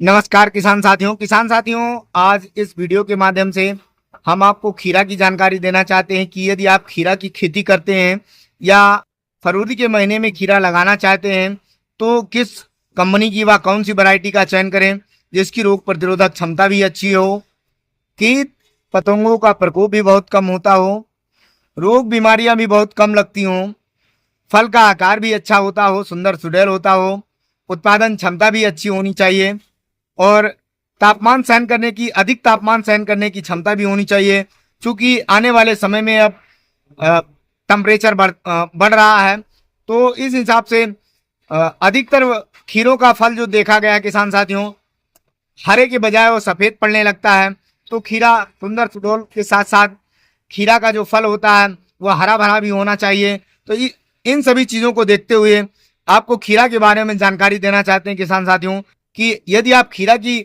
नमस्कार किसान साथियों, आज इस वीडियो के माध्यम से हम आपको खीरा की जानकारी देना चाहते हैं कि यदि आप खीरा की खेती करते हैं या फरवरी के महीने में खीरा लगाना चाहते हैं तो किस कंपनी की व कौन सी वैरायटी का चयन करें जिसकी रोग प्रतिरोधक क्षमता भी अच्छी हो, कीट पतंगों का प्रकोप भी बहुत कम होता हो, रोग बीमारियां भी बहुत कम लगती हों, फल का आकार भी अच्छा होता हो, सुंदर सुडौल होता हो, उत्पादन क्षमता भी अच्छी होनी चाहिए और अधिक तापमान सहन करने की क्षमता भी होनी चाहिए। क्योंकि आने वाले समय में अब टेम्परेचर बढ़ रहा है, तो इस हिसाब से अधिकतर खीरों का फल जो देखा गया है किसान साथियों, हरे के बजाय वो सफेद पड़ने लगता है। तो खीरा सुंदर सुडौल के साथ साथ खीरा का जो फल होता है वह हरा भरा भी होना चाहिए। तो इन सभी चीजों को देखते हुए आपको खीरा के बारे में जानकारी देना चाहते हैं किसान साथियों कि यदि आप खीरा की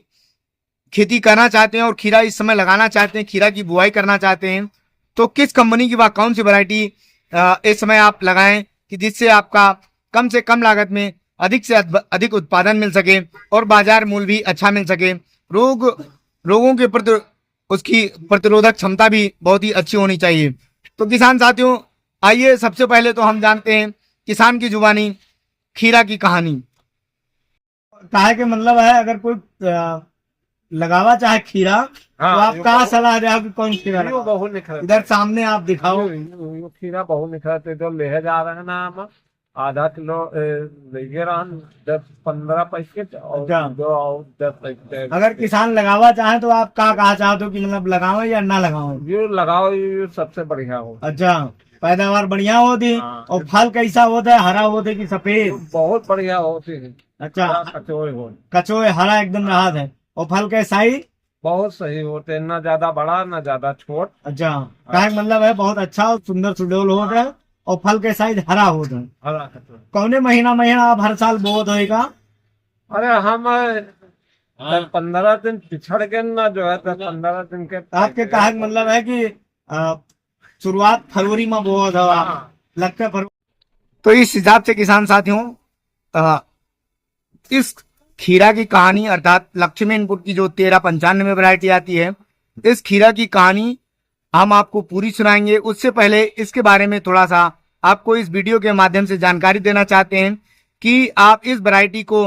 खेती करना चाहते हैं और खीरा इस समय लगाना चाहते हैं, खीरा की बुआई करना चाहते हैं, तो किस कंपनी की व कौन सी वैरायटी इस समय आप लगाएं कि जिससे आपका कम से कम लागत में अधिक से अधिक उत्पादन मिल सके और बाजार मूल्य भी अच्छा मिल सके। रोगों के प्रति उसकी प्रतिरोधक क्षमता भी बहुत ही अच्छी होनी चाहिए। तो किसान साथियों, आइए सबसे पहले तो हम जानते हैं किसान की जुबानी खीरा की कहानी। काहे के मतलब है, अगर कोई लगावा चाहे खीरा तो आप कहाँ सलाह दे कि कौन खीरा बहुत निखरते इधर सामने आप दिखाओ। यो खीरा बहुत निखरते जो ले जा रहे हैं ना हम आधा किलो ले रहा 10-15 पैकेट और जो 10 पैकेट। अगर किसान लगावा चाहे तो आप क्या कहा चाहते हो कि मतलब लगाओ या ना लगाओ? ये लगाओ, ये सबसे बढ़िया हो। अच्छा, पैदावार बढ़िया होती और फल कैसा होता है, हरा होता है कि सफेद? बहुत बढ़िया होती है। अच्छा, कचोए हो, कचोए हरा एकदम रहा है और फल के साइज बहुत सही होते हैं, ना ज्यादा बड़ा ना ज्यादा छोट। अच्छा, का मतलब है बहुत अच्छा और सुंदर सुडौल होता है और फल के साइज हरा होता है। हरा कचोए कौने महीना आप हर साल बोत होएगा? अरे हम 15 दिन पिछड़ के ना जो है 15 दिन के आपके कहा मतलब है कि शुरुआत फरवरी में बोत हो लगता है फरवरी। तो इस हिसाब से किसान साथियों, इस खीरा की कहानी अर्थात लक्ष्मी इनपुट की जो 1395 वैरायटी आती है, इस खीरा की कहानी हम आपको पूरी सुनाएंगे। उससे पहले इसके बारे में थोड़ा सा आपको इस वीडियो के माध्यम से जानकारी देना चाहते हैं कि आप इस वैरायटी को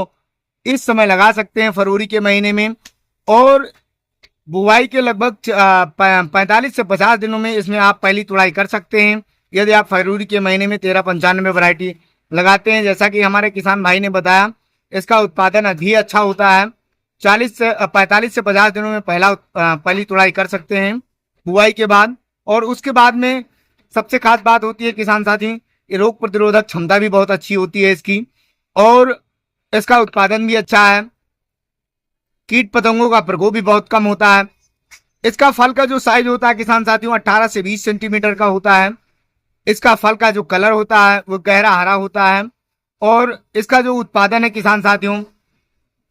इस समय लगा सकते हैं फरवरी के महीने में और बुआई के लगभग 45 से 50 दिनों में इसमें आप पहली तुड़ाई कर सकते हैं यदि आप फरवरी के महीने में 1395 वैरायटी लगाते हैं। जैसा कि हमारे किसान भाई ने बताया, इसका उत्पादन भी अच्छा होता है। 45 से 50 दिनों में पहली तुड़ाई कर सकते हैं बुआई के बाद। और उसके बाद में सबसे खास बात होती है किसान साथी, रोग प्रतिरोधक क्षमता भी बहुत अच्छी होती है इसकी और इसका उत्पादन भी अच्छा है। कीट पतंगों का प्रकोप भी बहुत कम होता है। इसका फल का जो साइज होता है किसान साथियों 18 से 20 सेंटीमीटर का होता है। इसका फल का जो कलर होता है वो गहरा हरा होता है और इसका जो उत्पादन है किसान साथियों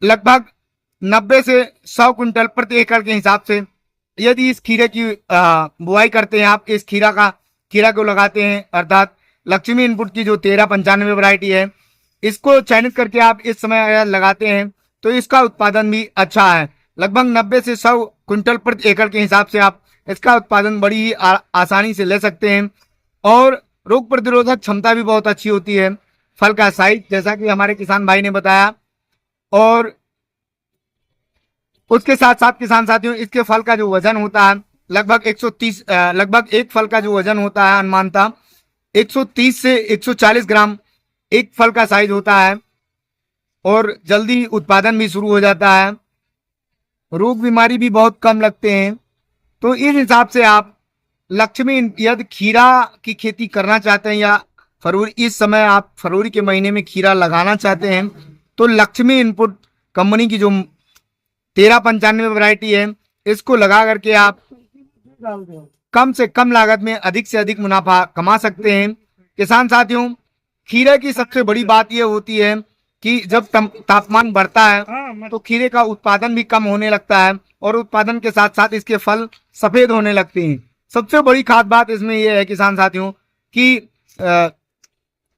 लगभग 90 से 100 क्विंटल प्रति एकड़ के हिसाब से यदि इस खीरे की बुआई करते हैं, आप इस खीरा को लगाते हैं अर्थात लक्ष्मी इनपुट की जो 1395 वैरायटी है, इसको चयनित करके आप इस समय लगाते हैं तो इसका उत्पादन भी अच्छा है। लगभग 90 से 100 क्विंटल प्रति एकड़ के हिसाब से आप इसका उत्पादन बड़ी ही आसानी से ले सकते हैं और रोग प्रतिरोधक क्षमता भी बहुत अच्छी होती है। फल का साइज जैसा कि हमारे किसान भाई ने बताया और उसके साथ साथ किसान साथियों इसके फल का जो वजन होता है लगभग 130 लगभग एक फल का जो वजन होता है अनुमानतः 130 से 140 ग्राम एक फल का साइज होता है और जल्दी उत्पादन भी शुरू हो जाता है। रोग बीमारी भी बहुत कम लगते हैं। तो इस हिसाब से आप लक्ष्मी यदि खीरा की खेती करना चाहते हैं या इस समय आप फरवरी के महीने में खीरा लगाना चाहते हैं तो लक्ष्मी इनपुट कंपनी की जो 1395 वैरायटी है इसको लगा करके आप कम से कम लागत में अधिक से अधिक मुनाफा कमा सकते हैं। किसान साथियों, खीरे की सबसे बड़ी बात यह होती है कि जब तापमान बढ़ता है तो खीरे का उत्पादन भी कम होने लगता है और उत्पादन के साथ साथ इसके फल सफेद होने लगते हैं। सबसे बड़ी खास बात इसमें यह है किसान साथियों कि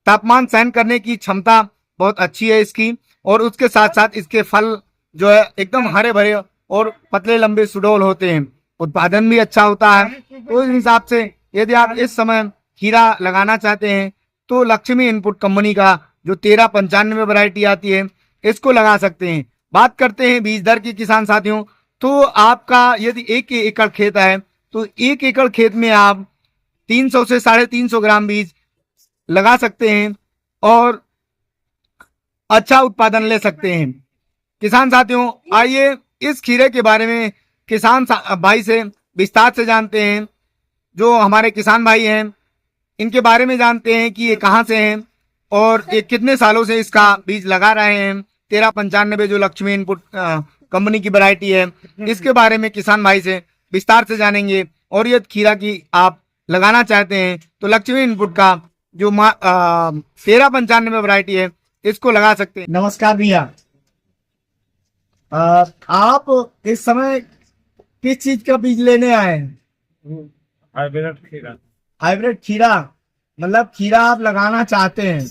तापमान सहन करने की क्षमता बहुत अच्छी है इसकी और उसके साथ साथ इसके फल जो है एकदम हरे भरे और पतले लंबे सुडौल होते हैं। उत्पादन भी अच्छा होता है। तो इस हिसाब से यदि आप इस समय खीरा लगाना चाहते हैं तो लक्ष्मी इनपुट कंपनी का जो 1395 वैरायटी आती है इसको लगा सकते हैं। बात करते हैं बीज दर की किसान साथियों, तो आपका यदि 1 एकड़ खेत है तो 1 एकड़ खेत में आप 300 से 350 ग्राम बीज लगा सकते हैं और अच्छा उत्पादन ले सकते हैं। किसान साथियों, आइए इस खीरे के बारे में किसान भाई से विस्तार से जानते हैं। जो हमारे किसान भाई हैं इनके बारे में जानते हैं कि ये कहाँ से हैं और ये कितने सालों से इसका बीज लगा रहे हैं। 1395 जो लक्ष्मी इनपुट कंपनी की वैरायटी है, इसके बारे में किसान भाई से विस्तार से जानेंगे। और यदि खीरा की आप लगाना चाहते हैं तो लक्ष्मी इनपुट का जो 1395 वैरायटी है इसको लगा सकते हैं। नमस्कार भैया, आप इस समय किस चीज का बीज लेने आए हैं? हाइब्रिड खीरा। हाइब्रिड खीरा, मतलब खीरा आप लगाना चाहते हैं।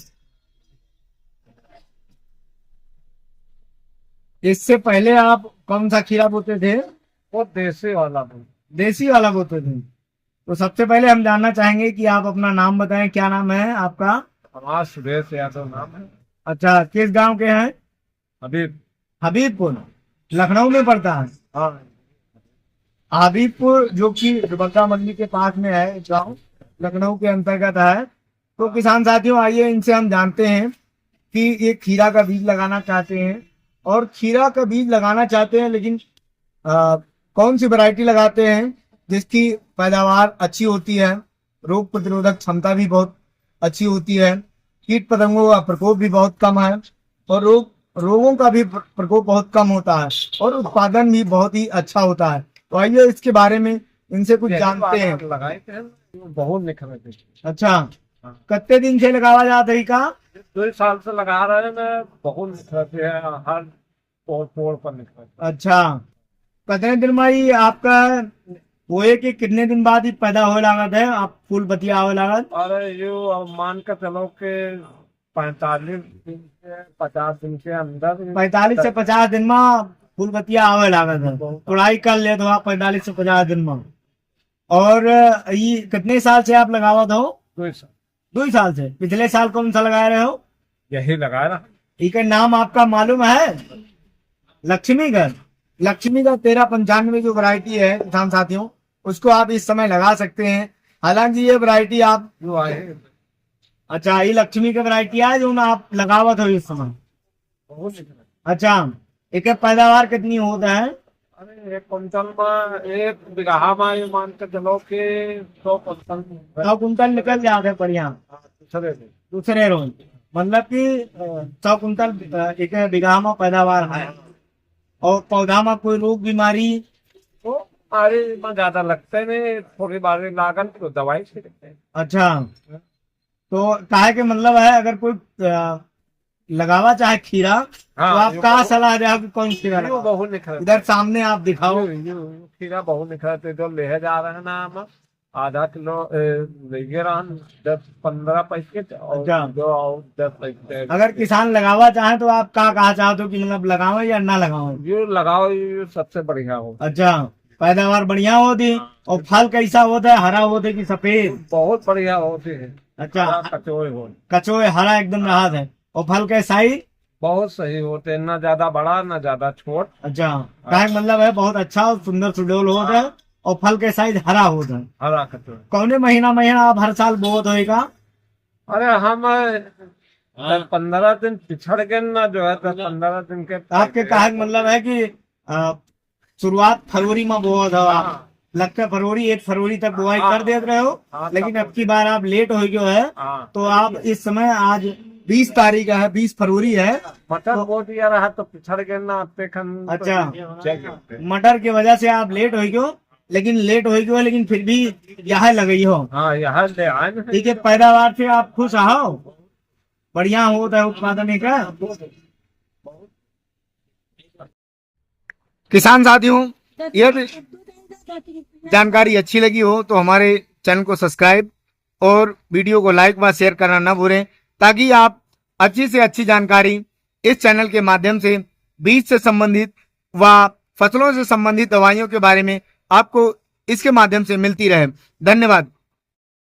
इससे पहले आप कौन सा खीरा बोते थे? वो देसी वाला भी। देसी वाला बोते थे। तो सबसे पहले हम जानना चाहेंगे कि आप अपना नाम बताएं, क्या नाम है आपका? हमारा सुरेश यादव नाम है। अच्छा, किस गांव के हैं? हबीबपुर, लखनऊ में पड़ता है। हाँ, हबीबपुर जो कि दुबग्गा मंडी के पास में है गांव, लखनऊ के अंतर्गत है। तो किसान साथियों, आइए इनसे हम जानते हैं कि ये खीरा का बीज लगाना चाहते हैं और खीरा का बीज लगाना चाहते हैं, लेकिन कौन सी वैरायटी लगाते हैं जिसकी पैदावार अच्छी होती है, रोग प्रतिरोधक क्षमता भी बहुत अच्छी होती है, कीट पतंगों का प्रकोप भी बहुत कम है और रोगों का भी प्रकोप बहुत कम होता है और उत्पादन भी बहुत ही अच्छा होता है। तो आइए इसके बारे में इनसे कुछ जानते हैं। लगाए थे, बहुत निखरे थे। अच्छा, कितने दिन से लगावा जाता है का? 2 साल से लगा रहे हैं। मैं बहुत निखरते हैं, हर पोड़ पर निखरते। अच्छा, कितने दिन में ही आपका बोए के कितने दिन बाद ही पैदा हो लागत है, आप फूल बतिया हो लागत? अरे यो अब मान कर चलो के 45 दिन से 50 दिन के अंदर। 45 से 50 दिन में फूल बतिया आवे लागत है। तुड़ाई कर ले तो आप 45 से 50 दिन में। और ये कितने साल से आप लगावत हो? 2 साल। 2 साल से। पिछले साल कौन सा लगा रहे हो? यही लगा रहा। इसका नाम आपका मालूम है? लक्ष्मीगढ़। लक्ष्मी का 1395 जो वैरायटी है किसान साथियों, उसको आप इस समय लगा सकते हैं। हालांकि ये वैरायटी आप जो आए। अच्छा, ये लक्ष्मी की वैरायटी है जो ना आप लगावत हो इस समय। बहुत निखरे। अच्छा, एक पैदावार कितनी होता है? अरे 1 कुंटल में 1 बीघा में ये मान कर चलो के 100 कुंटल। 100 कुंटल निकल जाते बढ़िया दूसरे रोज, मतलब कि 100 कुंटल एक बीघा में पैदावार है। और पौधा में कोई रोग बीमारी? तो अरे इतना ज्यादा लगते नहीं, थोड़ी बारी लागन तो दवाई छिड़कते हैं। अच्छा, तो काहे के मतलब है अगर कोई लगावा चाहे खीरा, हाँ, तो आप कहा सलाह दे कि कौन खीरा लगाओ? बहुत निखर। इधर सामने आप दिखाओ। खीरा बहुत निखरते जो ले जा रहे हैं ना हम। आधा किलो ले रहा 10-15 पैकेट और अच्छा। जो 10 पैकेट। अगर किसान लगावा चाहे तो आप कहा चाहते हो कि मतलब लगाओ या ना लगाओ? ये लगाओ, ये सबसे बढ़िया हो। अच्छा, पैदावार बढ़िया होती और फल कैसा होता है, हरा होता है कि सफेद? बहुत बढ़िया होते हैं। अच्छा, कचोए हो, कचोए हरा एकदम राहत है। और फल के साइज बहुत सही होते हैं, ना ज्यादा बड़ा ना ज्यादा छोट। अच्छा, काहे मतलब है बहुत अच्छा और सुंदर सुडौल होता है और फल के साइज हरा होता है। हरा कचोए। कौने महीना आप हर साल बोत होएगा? अरे हम 15 दिन पिछड़ गए ना, जो है 10-15 दिन के। आपके कहा मतलब है कि शुरुआत फरवरी में बोआ था आप, लगता है फरवरी 1 फरवरी तक बुआई कर देते रहे हो, लेकिन अब की बार आप लेट हो गए है। तो आप इस समय आज 20 तारीख है, 20 फरवरी है। मटर बो दिया रहा तो पिछड़ गए ना आपके खन। अच्छा, मटर की वजह से आप लेट हो गए, लेकिन लेट हो गए लेकिन फिर भी यहाँ लगी हो। हाँ, यहाँ ले आए। ठीक है, पैदावार से आप खुश आओ, बढ़िया होता है उत्पादन का। किसान साथियों, यदि जानकारी अच्छी लगी हो तो हमारे चैनल को सब्सक्राइब और वीडियो को लाइक व शेयर करना न भूलें, ताकि आप अच्छी से अच्छी जानकारी इस चैनल के माध्यम से बीज से संबंधित व फसलों से संबंधित दवाइयों के बारे में आपको इसके माध्यम से मिलती रहे। धन्यवाद।